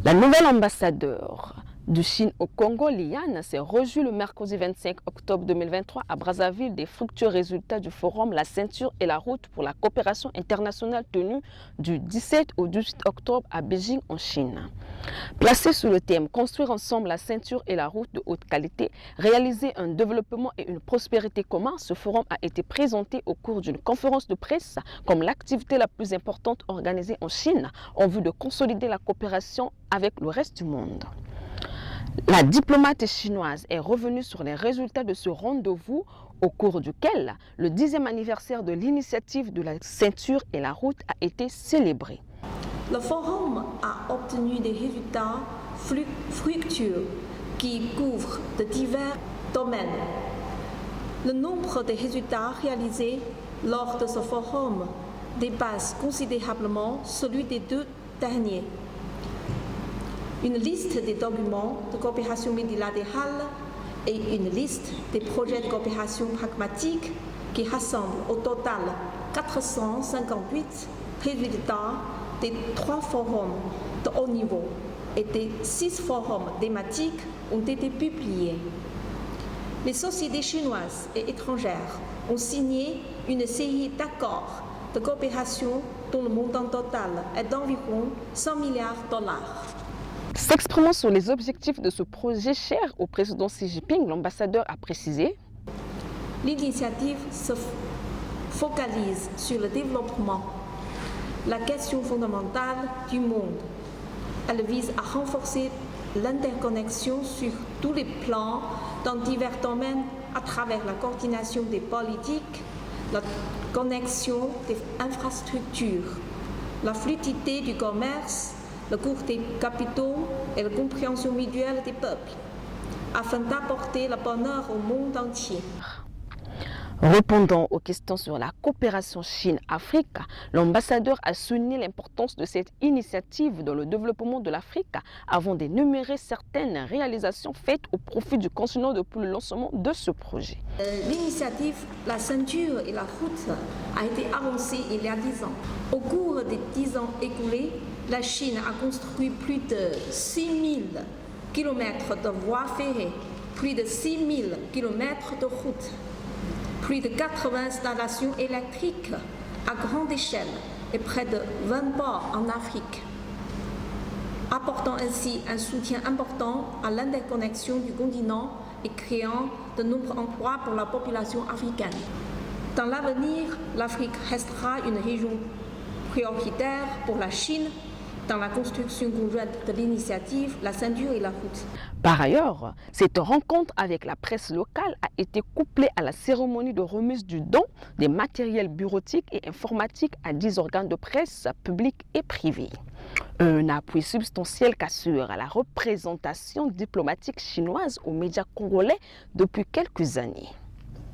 La nouvelle ambassadeur de Chine au Congo, Liane, s'est réjouie le mercredi 25 octobre 2023 à Brazzaville des fructueux résultats du forum La Ceinture et la Route pour la coopération internationale tenu du 17 au 18 octobre à Beijing en Chine. Placé sous le thème « Construire ensemble la ceinture et la route de haute qualité, réaliser un développement et une prospérité commun », ce forum a été présenté au cours d'une conférence de presse comme l'activité la plus importante organisée en Chine en vue de consolider la coopération avec le reste du monde. La diplomate chinoise est revenue sur les résultats de ce rendez-vous au cours duquel le 10e anniversaire de l'initiative de la ceinture et la route a été célébré. Le forum a obtenu des résultats fructueux qui couvrent de divers domaines. Le nombre de résultats réalisés lors de ce forum dépasse considérablement celui des deux derniers. Une liste des documents de coopération multilatérale et une liste des projets de coopération pragmatique qui rassemblent au total 458 résultats des 3 forums de haut niveau et des 6 forums thématiques ont été publiés. Les sociétés chinoises et étrangères ont signé une série d'accords de coopération dont le montant total est d'environ 100 milliards de dollars. S'exprimant sur les objectifs de ce projet cher au président Xi Jinping, l'ambassadeur a précisé: l'initiative se focalise sur le développement, la question fondamentale du monde. Elle vise à renforcer l'interconnexion sur tous les plans dans divers domaines à travers la coordination des politiques, la connexion des infrastructures, la fluidité du commerce, le cours des capitaux et la compréhension mutuelle des peuples, afin d'apporter le bonheur au monde entier. Répondant aux questions sur la coopération Chine-Afrique, l'ambassadeur a souligné l'importance de cette initiative dans le développement de l'Afrique avant d'énumérer certaines réalisations faites au profit du continent depuis le lancement de ce projet. L'initiative La Ceinture et la Route a été avancée il y a 10 ans. Au cours des 10 ans écoulés, la Chine a construit plus de 6 000 km de voies ferrées, plus de 6 000 km de routes, plus de 80 installations électriques à grande échelle et près de 20 ports en Afrique, apportant ainsi un soutien important à l'interconnexion du continent et créant de nombreux emplois pour la population africaine. Dans l'avenir, l'Afrique restera une région prioritaire pour la Chine dans la construction conjointe de l'initiative La Ceinture et la Route. Par ailleurs, cette rencontre avec la presse locale a été couplée à la cérémonie de remise du don des matériels bureautiques et informatiques à 10 organes de presse publics et privés. Un appui substantiel qu'assure la représentation diplomatique chinoise aux médias congolais depuis quelques années.